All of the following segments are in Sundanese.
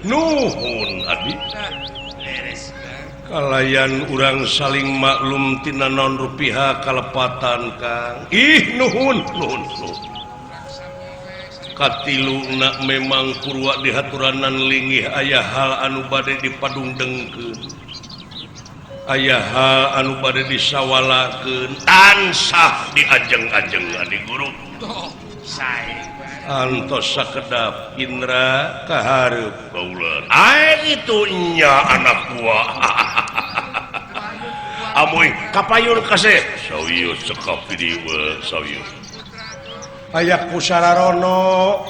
Nuhun adik kalayan urang saling maklum tina non rupiah kalepatan Kang nuhun katiluna memang purwa dihaturanan linggih aya hal anu bade dipadung dengkeun aya hal anu bade disawalakeun tansah diajeng-ajeng adik guru antos sakedap Indra kahareup kaulan itu nya anak buah amoy kapayun kasih sawius cekap video sawius ayak pusararono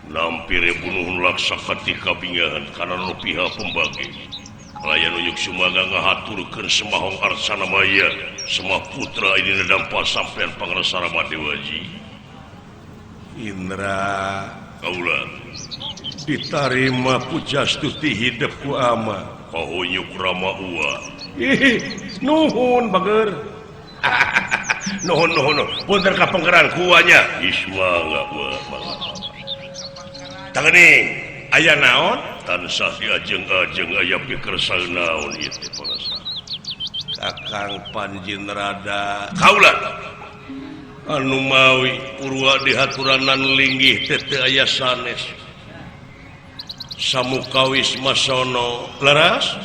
nampire bunuhun laksa ketika bingahan karena rupiah pembagi layan uyuk sumaga ngahaturkeun semahong arsana maya semua putra ini nedampa sampean pangrasa Ramadewaji Indra kaulan ditarima pujastuti hidup ku ama kahuyuk rama uwa nuhun bager nuhun punten kapengkeran kuanya ismangga tangening aya naon tansah diajeng-ajeng aya pikir saeunaon ieu teh pangrasa Kakang Panjin Rada kaulan anu mawi purwa dihaturanan linggih teh teu aya sanes samukawis masono leras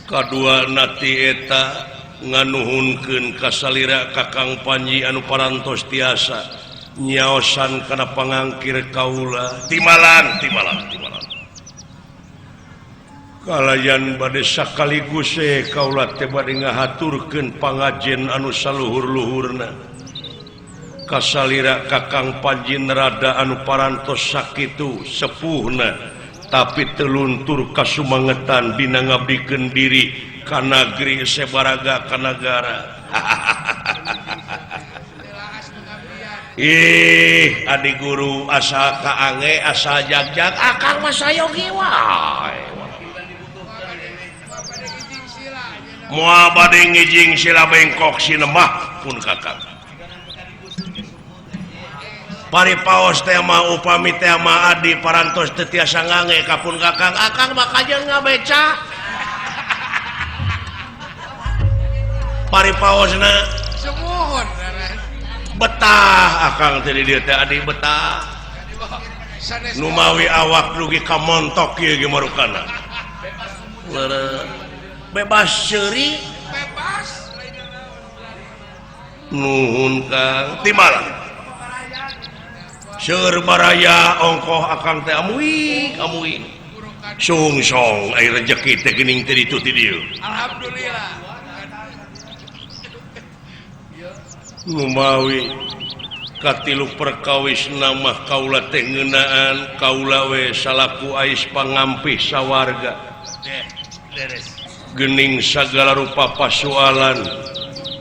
kadua nati eta nganuhunkeun kasalira Kakang Panji anu parantos tiasa nyaosan kana pangangkir kaula timalan kalayan bade sakaligus kaula teh bade ngahaturkeun pangajen anu saluhur-luhurna kasalira Kakang Panji Rada anu parantos sakitu sepuhna tapi teluntur kasumangetan dina ngabdikeun diri ka negeri sebaraga ka nagara adik guru asa kaange asa jagjag akang mah sayogi wae moal bade ngijing sila bengkok sinemah pun kakang paripaos teh mah upami teh mah adi parantos teu tiasa ngange kapun kakang akang mah kajeun ngabeca paripaosna semuhun betah akang teh di dieu teh adi betah nu mawi awak dugi ka montok ieu ge marukana bebas seuri bebas nuhun Kang timalan seur baraya ongkoh akang teh amuing sungsong ai rezeki teh geuning teh ditu ti dieu alhamdulillah numawi katilu perkawis namah kaula teh ngeunaan kaula we salaku ais pangampih sawarga geuning sagala rupa pasualan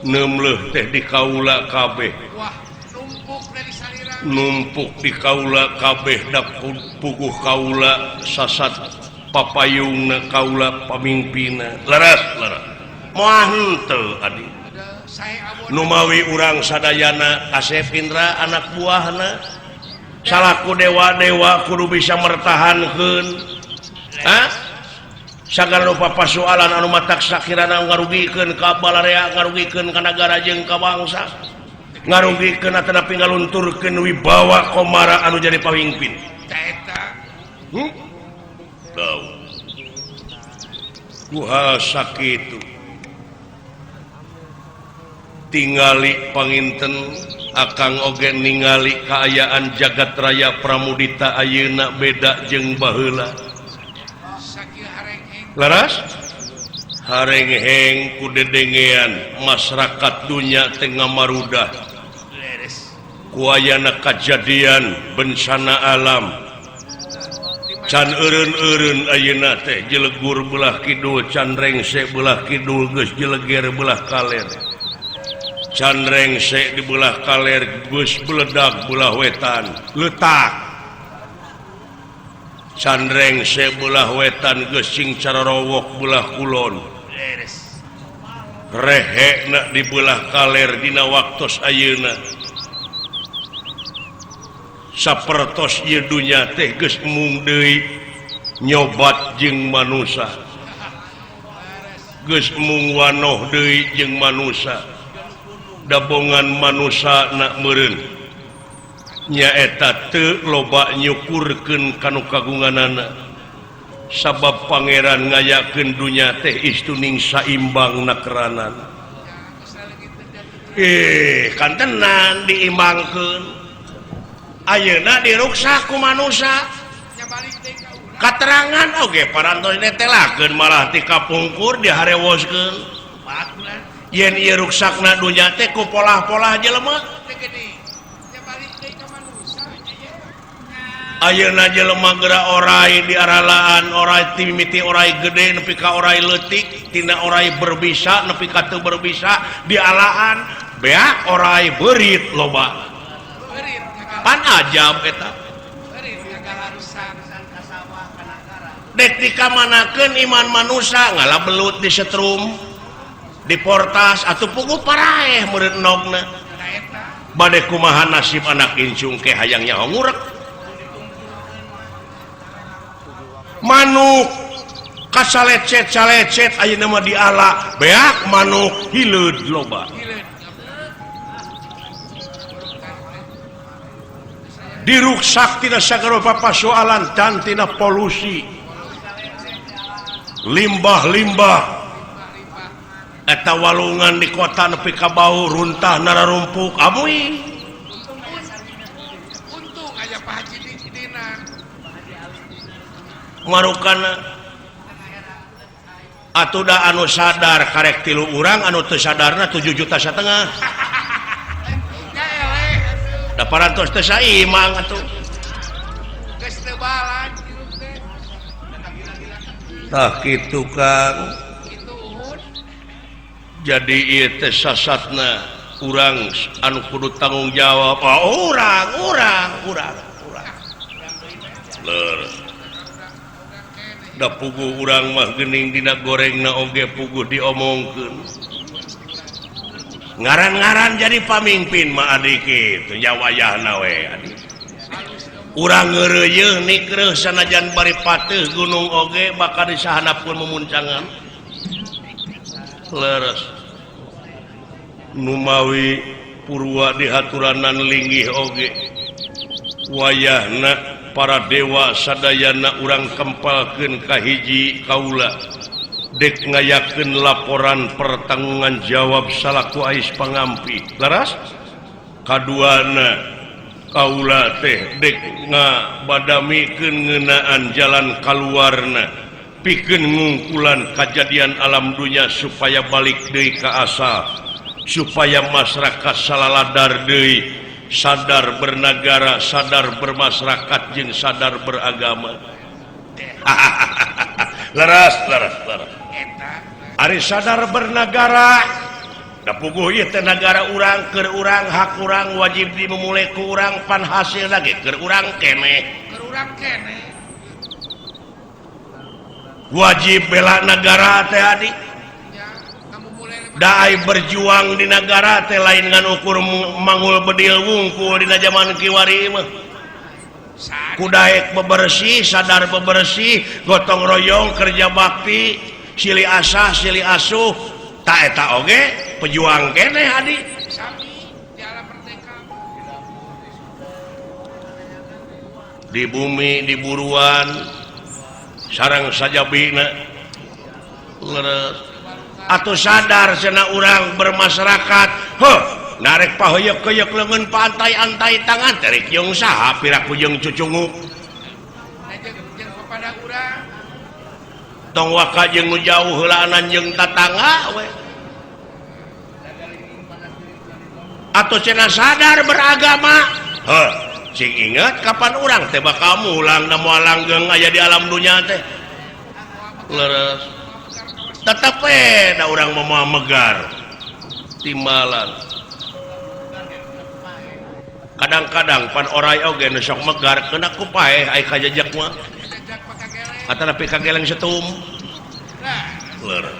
neumleuh teh di kaula kabeh numpuk di kaula kabeh da puguh kaula sasat papayungna kaula pamimpina leres moal henteu adi numawi urang sadayana Asep Indra anak buahna salaku dewa-dewa kudu bisa mertahankeun sagala rupa pasualan anu matak sakirana ngarugikeun ka balarea ngarugikeun ka nagara jeung ka bangsa ngarugikeun atanapi ngalunturkeun wibawa komara anu jadi pamimpin eta tau kuha sakitu tingali panginten akang oge ningali kaayaan jagat raya Pramudita ayeuna beda jeung baheula laras harengheng ku dedengean masyarakat dunya teh ngamarudah ku ayana kajadian bencana alam can eureun-eureun ayeuna teh jelegur belah kidul can rengse belah kidul geus jeleger belah kaler can rengse di belah kaler geus beledag belah wetan letak can rengse belah wetan geus cing cararowok belah kulon rehekna di belah kaler dina waktos ayeuna sapertos ieu dunya teh geus mung deui nyobat jeung manusia geus mung wanoh deui jeung manusia dabongan manusia na meureun nyaeta teu loba nyukurkeun kanu kagunganana sabab pangeran ngayakeun dunya teh istuning saimbang nakeranan kan tenan diimbangkeun ayeuna diruksak ku manusia katerangan oge parantos netelakeun malah ti kapungkur diharewoskeun yen ieu ruksakna dunya teh ku polah-polah jelema ayeuna jelema geura orai di aralaan orai ti mimiti orai gede nepi ka orai leutik tina orai berbisa nepi ka teu berbisa di alaan beak orai beurit loba pan ajab eta dek dikamanakeun iman manusia ngalah belut di setrum di portas atuh puguh paraeh meureun nogna bade kumaha nasib anak incung ke hayang nyaho ngurek manuk kasalecet-salecet ayeuna mah diala beak manuk hileud loba diruksak tina sagala pasoalan dan tina polusi limbah-limbah eta walungan di kota nepi ka bau runtah nararumpuk amuy untung aya Pak Haji di dina marukana atuh da anu sadar karek 3 urang anu teu sadarna 7,5 juta da parantos teh saimang atuh geus teu balan tah kitu Kang jadi ieu teh sasatna urang anu kudu tanggung jawab urang da puguh urang mah geuning dina gorengna oge puguh diomongkeun ngaran-ngaran jadi pamimpin mah adi kitu nya wayahna we adi urang ngeureuyeuh nikreuh sanajan bari pateuh gunung oge bakal disahanapkeun memuncangan leres numawi purwa dihaturanan linggih oge wayahna para dewa sadayana urang kempalkeun ka hiji kaula dek ngayakeun laporan pertangungan jawab salaku ais pangampi leres kaduana kaula teh dek ngabadamikeun ngeunaan jalan kaluarna pikeun ngungkulan kajadian alam dunya supaya balik deui ka asal supaya masyarakat salaladar deui sadar bernagara sadar bermasyarakat jeung sadar beragama leres ari sadar bernagara da puguh ieu teh nagara urang keur urang hak urang wajib dimulai ku urang pan hasil lagi keur urang keneh wajib bela negara teh adi daai berjuang di negara teh lain ngan ukur mangul bedil wungkul dina zaman kiwari mah kudaek bebersih sadar bebersih gotong royong kerja bakti silih asah silih asuh tak eta oge pejuang keneh adi di bumi di buruan sareng sajabina leres atuh sadar cenah urang bermasyarakat narek pahoyok-hoyok leungeun pantai-antai tangan tarik jeung saha piraku jeung cucunguk jeung kepada urang tong waka jeung nu jauh heulaanan jeung tatangga we atuh cenah sadar beragama cing inget kapan urang teh bakal mulang da moal langgeng aya di alam dunya teh leres tetep da urang mah megar timbalan kadang-kadang pan orai oge nu sok megar kena ku paeh ai kajajak mah ata nepi ka geleng setum leres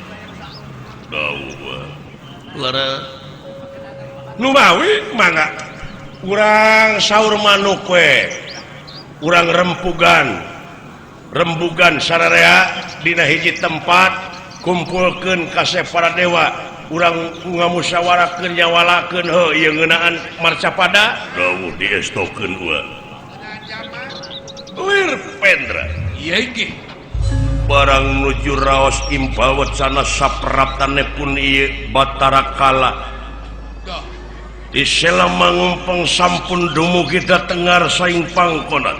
dawa leres nu mawi mangga kurang sauur manukwe kurang rembugan sararea dina hiji tempat kumpulkeun kasih para dewa urang ngamusyawarakeun nyawalakeun ieu ngeunaan marcapada dawuh diestokeun lir pendra iya inggih barang nuju raos impawet sana sapraptane pun ieu Batara Kala Isela mangumpeng sampun dumugi kita tengar saing pangkonan.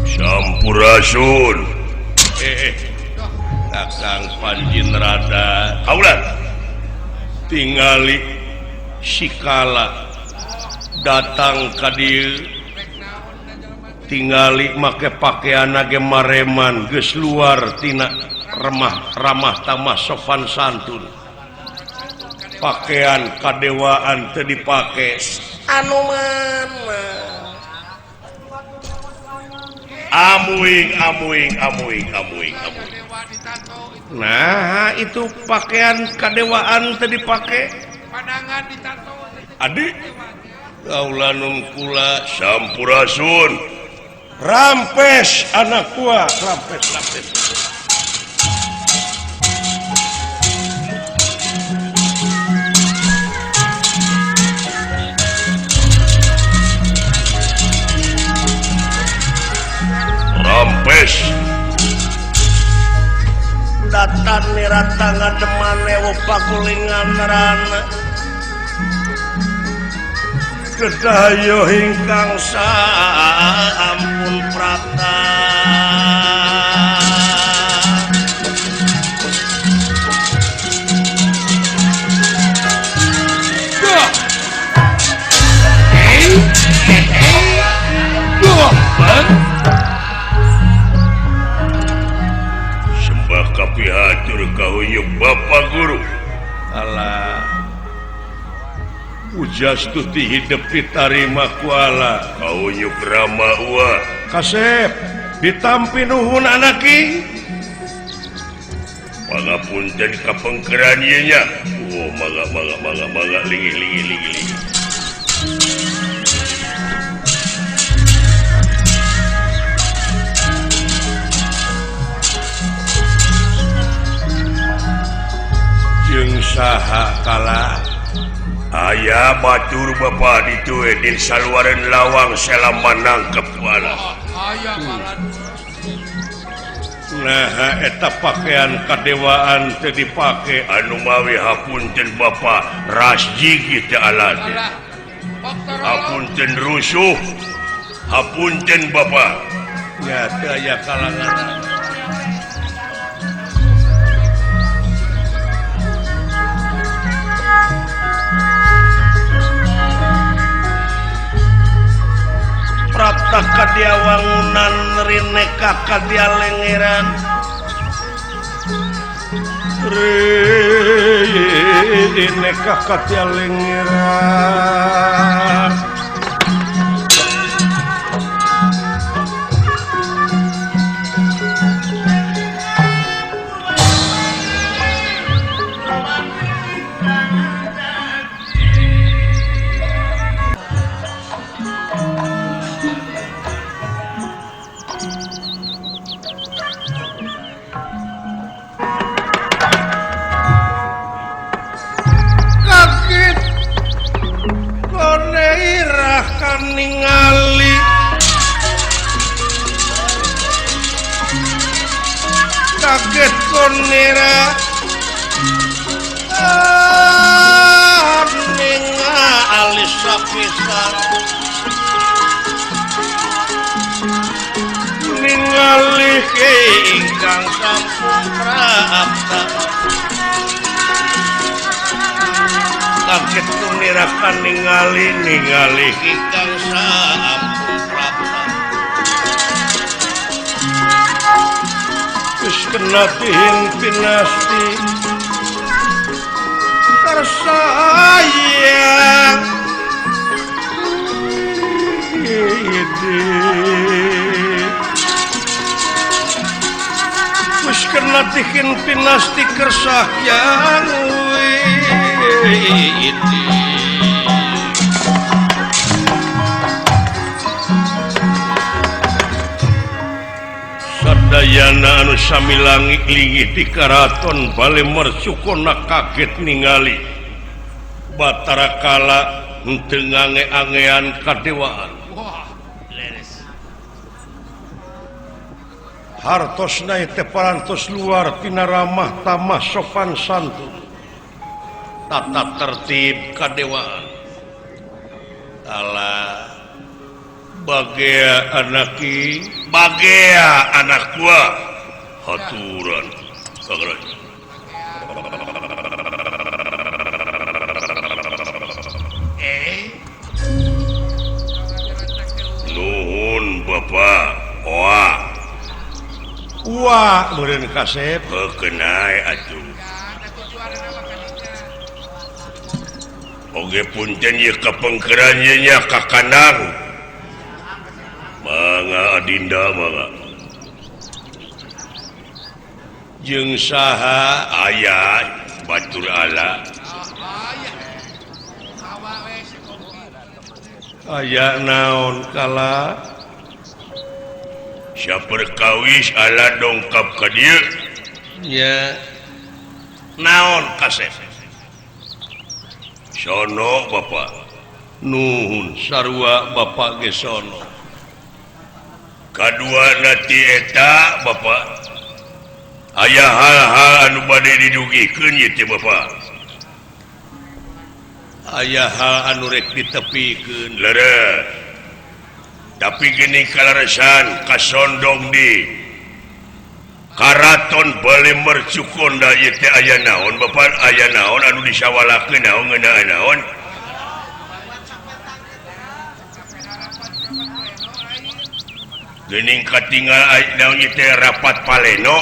Sampurasun. Kakang Panjin Rada. Kaulan. Tingali sikala datang ka dieu. Tingali make pakaian ge mareman geus luar tina ramah tamah sopan santun pakaian kadewaan teu dipake anu mana amuing nah itu pakaian kadewaan teu dipake pandangan ditato adik kaulanum kula sampurasun rampes anak gua rampes datan nirata ngademane pakulingan rana kedayo hingkang sampun prata Kapihatur kaunyuk Bapak Guru alah ujas tuti hidup ditarima kuala kaunyuk Rama Uwa kasep ditampi nuhun anaki pangapunten kapengkeran ieu nya oh mangga lingi jeung saha kala aya batur Bapak ditu din saluareun lawang selama nangkep wala aya kalan nah eta pakaian kadewaan teu dipake anu mawi hapunten Bapak rasjig teu alade hapunten rusuh hapunten Bapak nya teu aya kalangan prapta kadia wangunan rine kakadia lengeran rine kakadia lengeran ningali kaget konira ningali sapisan ningali ingkang sampun prapta kaget kunirakan ningali ingkang sampun prapta geus kena tihin pinasti karsayang geus kena dikin pinasti kersahyan sadayana anu sami langit linggih di karaton bale mercukona kaget ningali Batara Kala henteu ngange-angean kadewaan. Wah, leres. Hartosna teh parantos luar tina ramah tamah sopan santun tata tertib kadewaan ala bagea anaki bagea anak gua haturan kageran nuhun bapak wah meureun kasep heukeunai atuh oge punten ieu kapengkeran ieu nya ka kandang mangga adinda mangga jeung saha aya batur ala aya naon kala saperkawis ala dongkap ka dieu nya naon kasep sono bapak nuhun sarua bapak ge sono kadua nati eta bapak aya hal-hal anu bade didugikeun ieu teh bapak aya hal anu rek ditepikeun leres tapi gini kalaresan kasondong di karaton bale mercukonda ieu teh aya naon bapak aya naon anu disawalakeun naon ngeunaan naon geuning katinggal naon ieu teh rapat paleno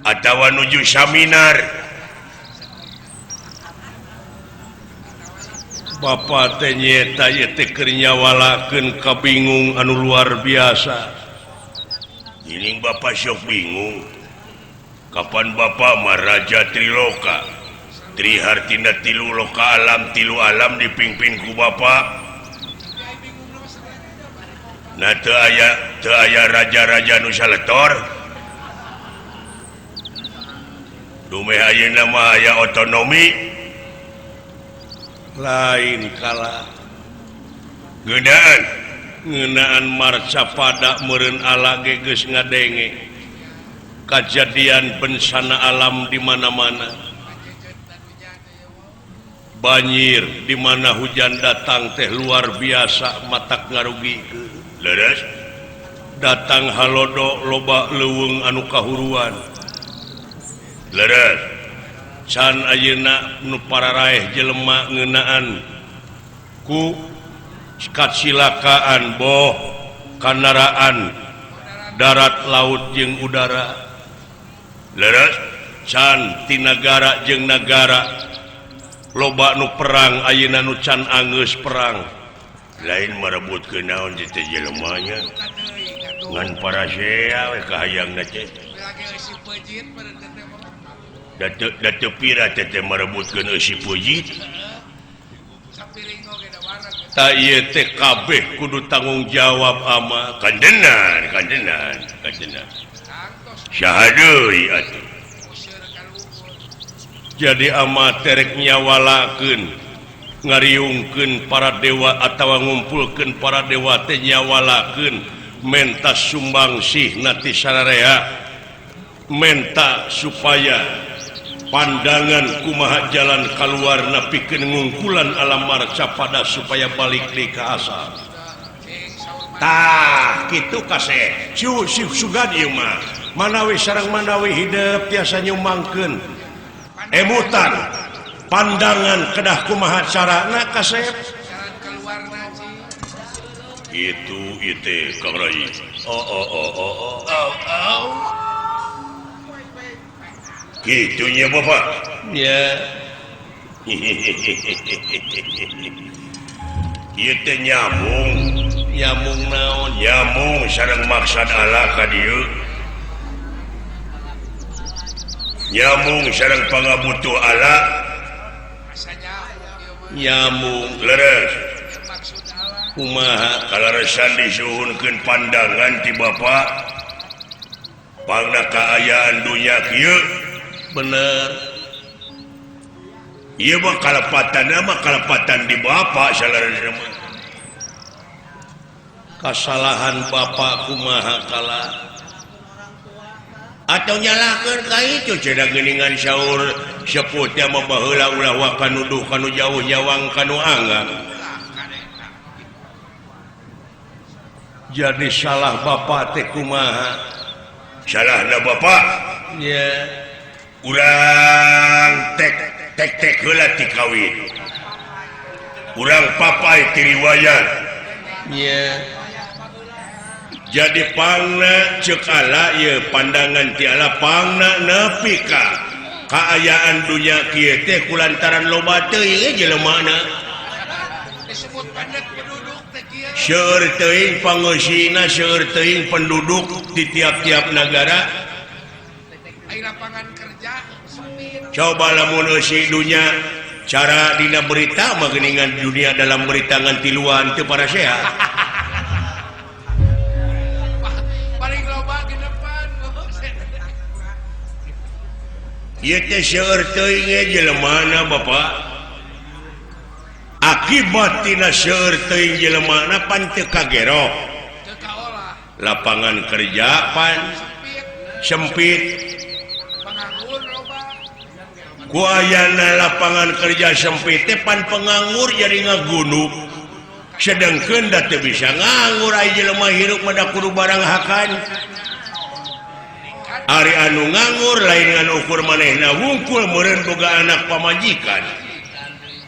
atawa nuju seminar Bapak teh nyeta ieu teh keur nyawalakeun kabingung anu luar biasa. Geuning Bapak sok bingung. Kapan Bapak mah Raja Triloka? Trihartina tilu loka alam, tilu alam dipimpin ku Bapak. Nah teu aya raja-raja nu saletor. Dumeh ayeuna mah aya otonomi. Lain kala ngeunaan marca pada meureun ala ge geus ngadenge kajadian bencana alam di mana-mana banjir di mana hujan datang teh luar biasa matak ngarugikeun leres datang halodo loba leuweung anu kahuruan leres can ayeuna nu pararaeh jelema ngeunaan ku kacilakaan boh kendaraan darat laut jeung udara leres can ti nagara jeung nagara loba nu perang ayeuna nu can anggeus perang lain marebutkeun naon di teh jelemanya ngan parasea we kahayangna teh Datuk pira teh merebutkeun eusi pujit. Ta ieu teh kabeh kudu tanggung jawab ama kandenan. Sahadeui atuh. Jadi ama terek nyawalakeun ngariungkeun para dewa atawa ngumpulkeun para dewa teh nyawalakeun menta sumbangsih nati sararea menta supaya pandangan kumaha jalan keluar napikeun ngungkulan alam marca pada supaya balik deui ka asal. Tah kitu kaseh. Sugad ieu mah manawi sareng manawi hidup tiasa nyumbangkeun emutan pandangan kedah kumaha carana kaseh. Itu Kang Rai. Gitunya Bapak ya ieu teh nyambung nyamung naon nyamung sareng maksud Allah ka dieu nyamung sareng pangabutuh Allah nyamung leres kumaha kalaresan disuhunkeun pandangan ti Bapa pangna kaayaan dunya kieu bener ieu mah kalepatan di Bapa salaresna mah kasalahan Bapa kumaha kala atau nyalakeun ka itu cenah geuningan saur sepuh teh mah baheula ulah wa kanu duh kanu jauh nyawang kanu anggang jadi salah Bapa teh kumaha salahna Bapa ya urang tek heula ti kawin urang papai ti riwayat ya jadi pangna ceuk Allah ye pandangan ti Allah pangna nepi ka kaayaan dunya kieu teh kulantaran loba teuing jelemana disebut padat penduduk teh kieu seueur teuing pangeusina seueur teuing penduduk di tiap-tiap negara aya lapangan kerja sempit coba lamun eusi dunya cara dina berita mah geuningan dunia dalam berita ngan tiluan teu para sehat ieu teh seueur teuing jelemana Bapa akibat tina seueur teuing jelemana pan teu kagero teu kaolah lapangan kerja pan sempit penganggur loba ku ayana lapangan kerja sempit teh pan penganggur jadi ngagunuk sedengkeun da teu bisa nganggur aya jelema hirup mah da kudu barang hakan ari anu nganggur lain ngan ukur manehna wungkul meureun boga anak pamajikan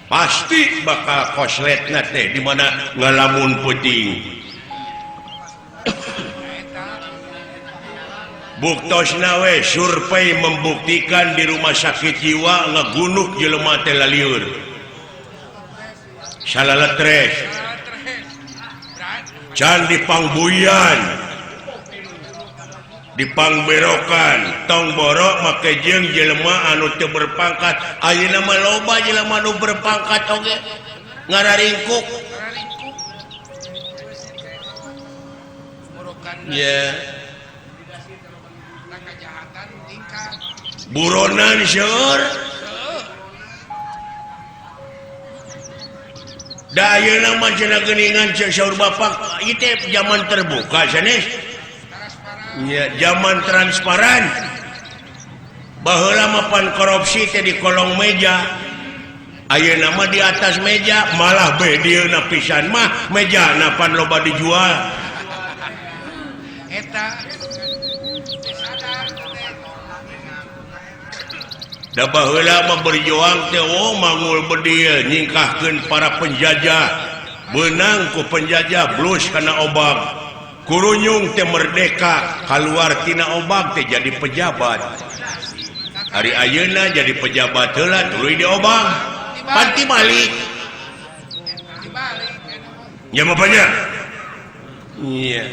pasti bakal kosletna teh di mana ngalamun peuting buktosna we survei membuktikan di rumah sakit jiwa ngagunuk jelema teh lalieur salaletres can dipangbuyan dipangberokan tong borok make jeung jelema anu teu berpangkat ayeuna mah loba jelema anu berpangkat oge ngararingkuk ya buronan seueur da ayeuna mah cenah geuningan saur Bapa ieu teh zaman terbuka sanes ya zaman transparan baheula mah pan korupsi teh di kolong meja ayeuna mah di atas meja malah bedieuna pisan mah mejana pan loba dijual eta da baheula mah berjuang teh mangul bedieu nyingkahkeun para penjajah beunang ku penjajah blus kana obag kurunyung teh merdeka keluar tina obag teh jadi pejabat hari ayeuna jadi pejabat heula tuluy di obag panti balik nya mapanya iya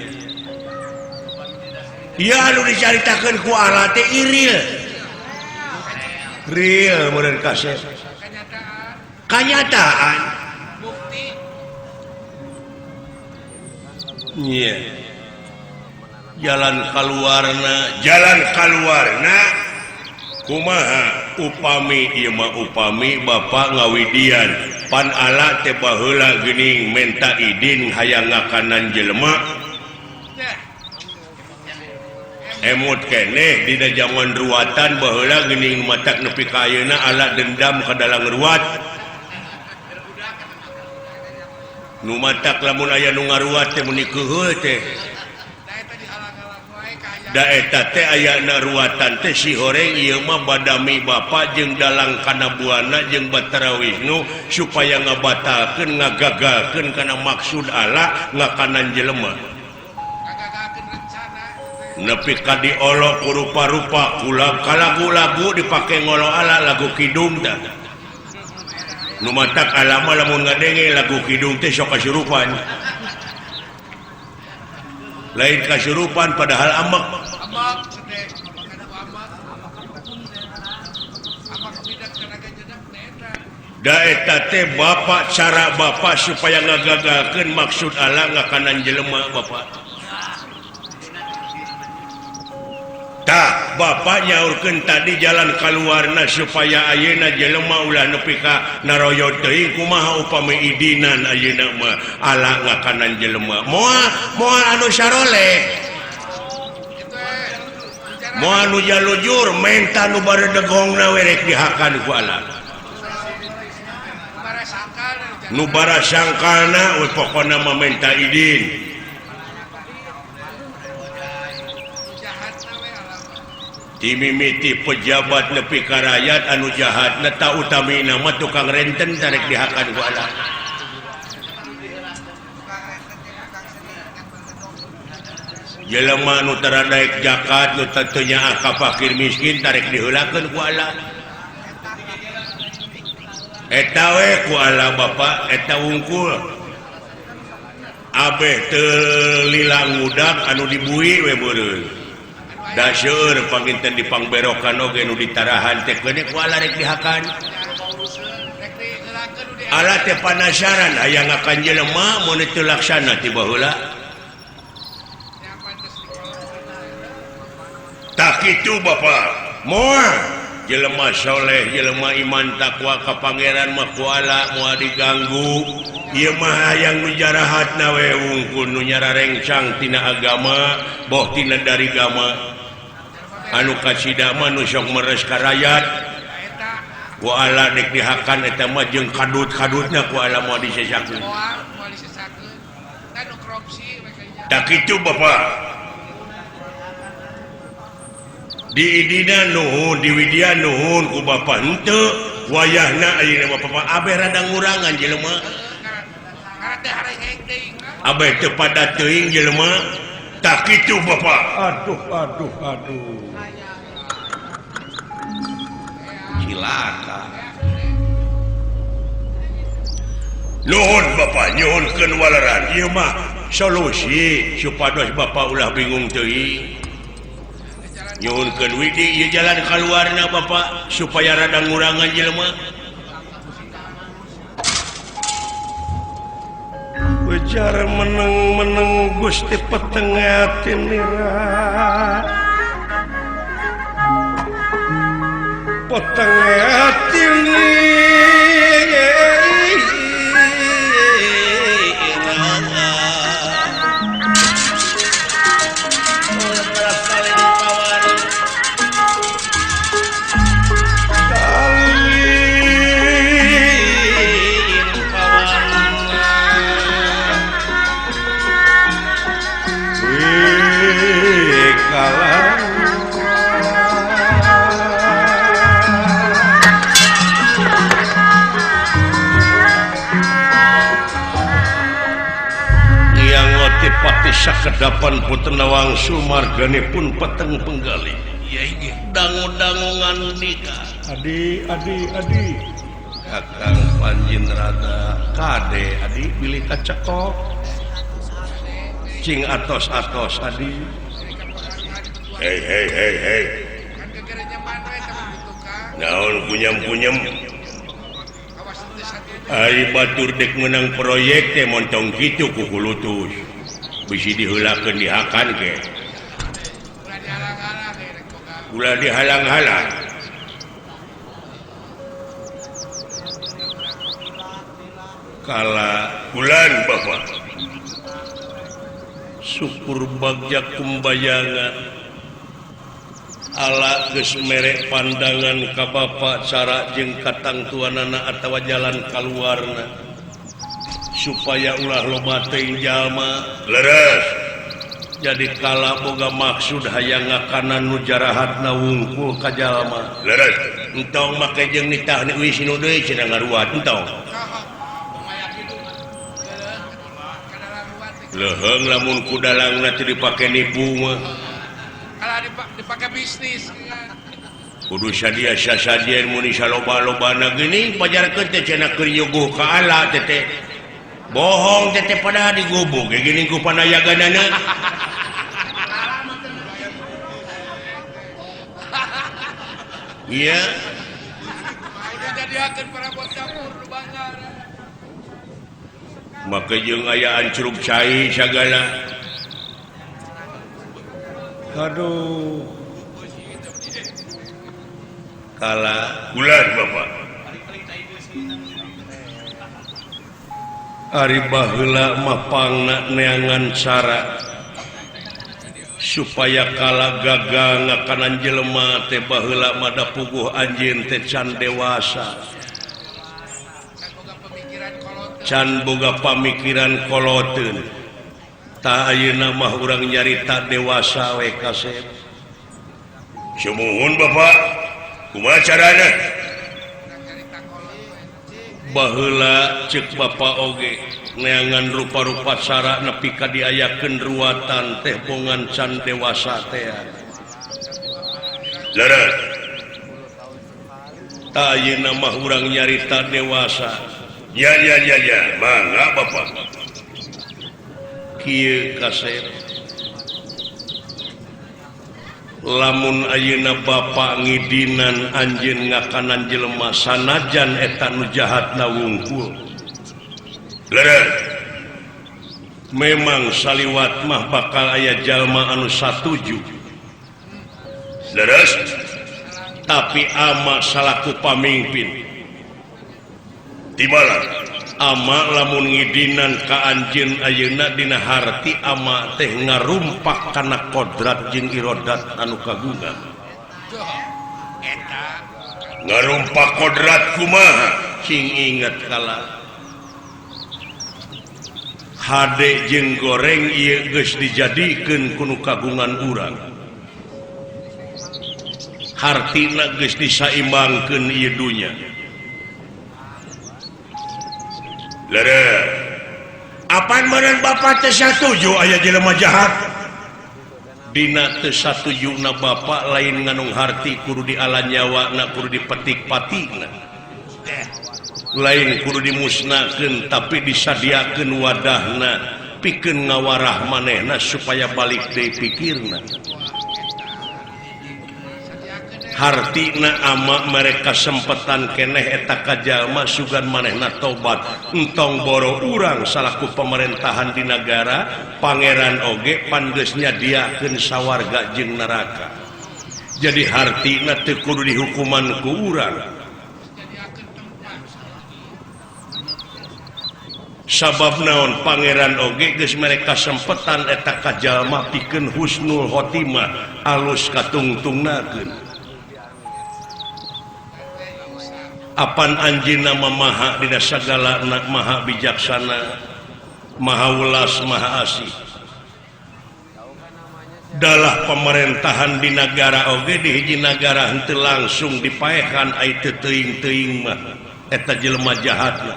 iya anu dicaritakeun ku Allah teh iril real meureun kaset kanyataan bukti iya jalan keluarna kumaha upami ieu mah upami Bapa ngawidian pan Allah teh baheula geuning menta idin hayang ngakanan jelema emut keneh dina zaman ruatan baheula geuning matak nepi ka ayeuna Allah dendam ka dalang ruat nu matak lamun aya nu ngaruat teh muni keuheul teh da eta teh ayana ruatan teh si horeng ieu mah badami Bapa jeung dalang kana buana jeung Batara Wisnu supaya ngabatalkeun ngagagalkeun kana maksud Allah ngakanan jelema nepi ka diolok rupa-rupa kalagu-lagu dipake ngolo Allah lagu kidung tah nu matak alama lamun ngadenge lagu kidung teh sok kasurupan lain kasurupan padahal amak daeta teh bapak cara bapak supaya ngagagalkeun maksud Allah ngakanan jelema bapak tak bapak nyaurkeun tadi jalan kaluarna supaya ayeuna jelema ulah nepi ka naroyo teuing kumaha upami idinan ayeuna mah Allah ngakanan jelema moal anu saroleh moal anu jalujur menta nu baredegongna we rek dihakan ku Allah nu bara sangkalna we pokona mah menta idin dimimiti pejabat nepi ka rakyat anu jahat neta utamina mah tukang renten tarek dihakan ku Allah jelema nu tara daek zakat nu tentunya ka fakir miskin tarek diheulakeun ku Allah eta we ku Allah bapak eta wungkul abeh teu lilang ngudak anu dibui we beureun da seueur panginten dipangberokan oge nu ditarahan teh keuni ku Allah rek dihakan Allah teh panasaran aya ngakan jelema mun teu laksana ti baheula tak kitu bapak moal jelema soleh jelema iman takwa ka pangeran mah ku Allah moal diganggu ieu mah hayang nu jarahatna we wungkul nu nyararencang tina agama boh tina dari agama anu kasida mah nu sok meres ka rakyat ku Allah dek dihakan eta mah jeung kadut-kadutna ku Allah moal disesakeun tak kitu bapak di idina nuhun di widya nuhun ku bapak henteu wayahna ayeuna bapak abeh rada ngurangan jelema abeh teu pada teuing jelema tak kitu bapak aduh cilaka nuhun bapak nyuhunkeun walaran ieu mah solusi supados bapak ulah bingung teuing nyuhunkeun widi ieu jalan kaluarna bapak supaya rada ngurangan jelema ujar meneng Gusti petengatin nira petengatin pati sakedapan putenawang sumargane pun peteng penggali ya inggih dangu-dangungan nikah adi kakang panjin rada kade adi pilih kacekok cing atos adi hei naon punyam ari batur dek menang proyek teh montong kitu ku kulutus bisi diheulakeun dihakan ke ulah dihalang-halang kala bulan bapak syukur bagja kumbayangan ala geus mere pandangan ka bapak cara jeung katangtuanana atawa jalan kaluarna supaya ulah loba teuing jalma leres jadi kala boga maksud hayang ngakanan nu jarahatna wungkul ka jalma leres entong make jeung nitah ni euy sinu deui cenah ngaruat entong leuheung lamun ku dalangna teu dipake nipu mah ala dipake bisnis kudu sadia-sadia mun saloba-lobana geuning pajarkeun teh cenah keur nyuguh ka Allah teh bohong teh pada digubuk gini ku panayaganana iya maka jeung aya ancruk cai sagala aduh kala bulan Bapak ari baheula mah pangna neangan cara supaya kala gagal ngakanan jelema teh baheula mada puguh anjeun teh can dewasa can boga pamikiran koloteun ta ayeuna mah urang nyarita dewasa we kasep sumuhun Bapak kumaha carana baheula ceuk Bapak oge neangan rupa-rupa cara nepi ka diayakeun ruatan teh bongan can dewasa teh lara ta ayeuna mah urang nyarita dewasa ya mangga Bapak kieu kasep lamun ayeuna Bapak ngidinan anjeun ngakanan jelema sanajan eta nu jahatna wungkul leureuh memang saliwat mah bakal aya jalma anu satuju leres tapi ama salaku pamimpin tibalah ama lamun ngidinan ka anjeun ayeuna dina harti ama teh ngarumpak kana kodrat jeung irodat anu kagungan ngarumpak kodrat kumaha cing inget kala hade jeung goreng ieu geus dijadikeun ku nu kagungan urang hartina geus disaimbangkeun ieu dunya leureuh apaan meureun Bapak teh satuju aya jelema jahat dina teu satujuna Bapak lain nganung harti kudu dialan nyawana kudu dipetik patina lain kudu dimusnahkeun tapi disadiakeun wadahna pikeun ngawarah manehna supaya balik deui pikirna hartina ama mereka sempetan keneh eta ka jalma sugan manehna tobat entong boro urang salaku pemerintahan di negara pangeran oge pan geus nyadiakeun sawarga jeung neraka jadi hartina teu kudu dihukuman ku urang sabab naon pangeran oge geus mereka sempetan eta ka jalma pikeun husnul khotimah alus katungtungnakeun apan anjeunna maha dina sagala maha bijaksana maha welas maha asih dalah pemerintahan di negara oge di hiji negara henteu langsung dipaehan ai teu teuing-teuing mah eta jelema jahatna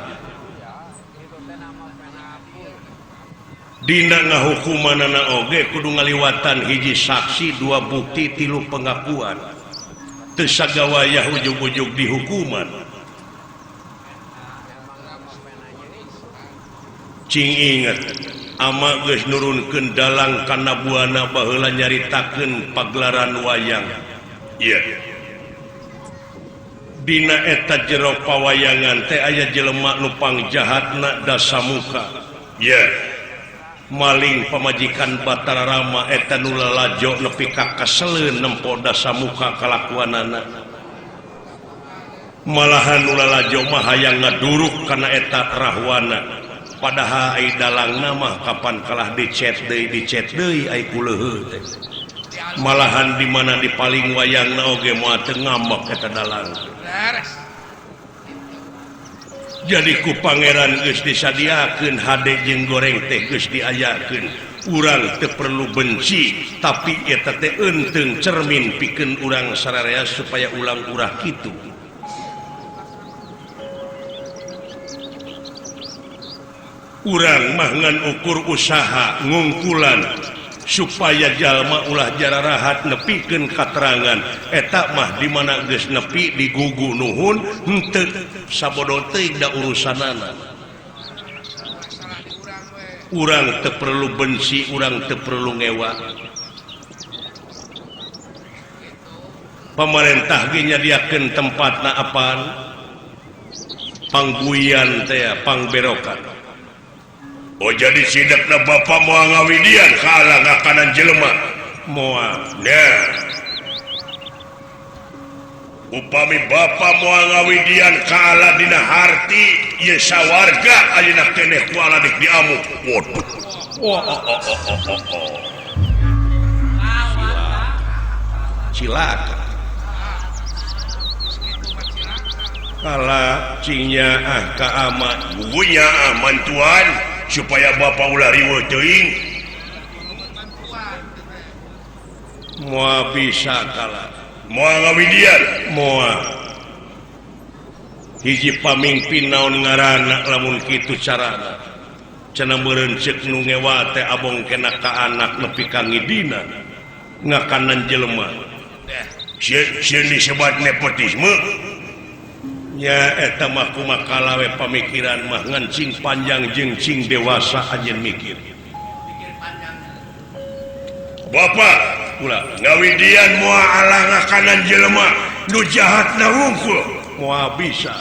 dina ngahukumanana oge kudu ngaliwatan hiji saksi dua bukti tilu pengakuan teu sagawayah ujug-ujug dihukuman cing inget ama geus nurunkeun dalang kana buana baheula nyaritakeun pagelaran wayang iya dina eta jero pawayangan teh aya jelema nu pangjahatna Dasamuka iya maling pamajikan Batara Rama eta nu lalajo nepi ka kaseleun nempo Dasamuka kalakuanana malahan nu lalajo mah hayang ngaduruk kana eta rahwana padahal ai dalang nama kapan kalah dicet deui ai kuleuheut teh malahan di mana di paling wayangna oge moal teu ngambek eta dalang jadi ku pangeran geus disadiakeun hade jeung goreng teh geus diayakeun urang teu perlu benci tapi eta teh eunteung cermin pikeun urang sararea supaya ulang urah kitu urang mah ngan ukur usaha ngungkulan supaya jalma ulah jararahat nepikeun katerangan eta mah di mana geus nepi digugu nuhun henteu sabodo teuing da urusanana urang teu perlu benci urang teu perlu ngewa pemerintah nyadiakeun tempatna apaan pangguian teh pangberokan. Oh jadi sidakna Bapak moal ngawidian ka ngakanan jelema moal. Nah upami Bapak moal ngawidian ka dina harti ieu sawarga ayeuna keneh ku dik diamuk. Waduh. Cilaka. Kala cinya ka amat bugunya mantuan supaya Bapak ulah riweuh teuing. Moal bisa kala. Moal ngawidian, moal. Hiji pamimpin naon ngaranna lamun kitu carana. Cenah meureun ceuk nu ngewa teh abong kena ka anak nepi ka ngidina. Ngakanan jelema. Sieun disebut nepotisme. Ya eta mah kumaha we pamikiran mah ngan cing panjang jeung cing dewasa anjeun mikir. Bapak ulah ngawidian moal alang ngakanan jelema nu jahatna wungkul moal bisa.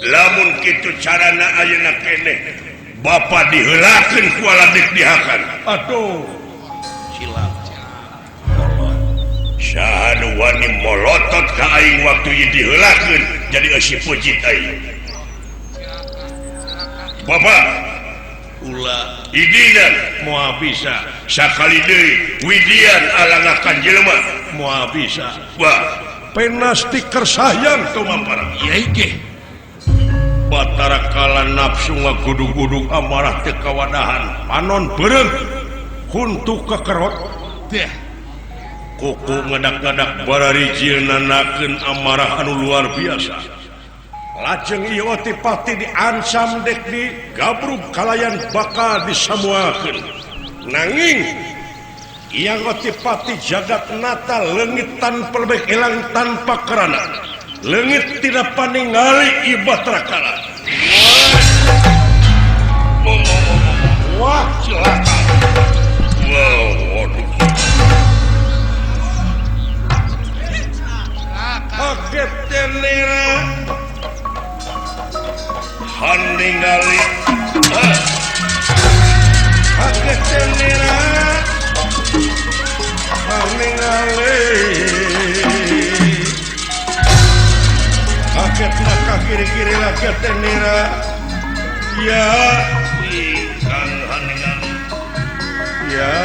Lamun kitu carana ayeuna keneh Bapak diheulakeun ku dik dihakan. Aduh. Silap. Sahanu wani molotot ka aing waktu ieu diheulakeun jadi eusi pujit aing. Bapak ulah idinan moal bisa sakali deui widian alangakan jelema moal bisa. Wah, penasti kersayang tuh mampara. Ieu ge. Batara kala nafsu ngagudug-gudug amarah teu kawadahan panon beureum huntuk kekerot. Teh kuku ngadak-ngadak bararijieun nanakeun amarah anu luar biasa. Lajeng ieu otipati diancam dek di gabrug kalayan bakal disamuakeun. Nanging ieu otipati jagat nata leungit tanpa lebih elang tanpa kerana. Leungit tidak paningali ieu batrakala. Wah, cilaka. Wow, waduh. Kaget tenera haningali kaget tenera haningali kaget nak kiri-kiri kaget tenera ya kang haningali ya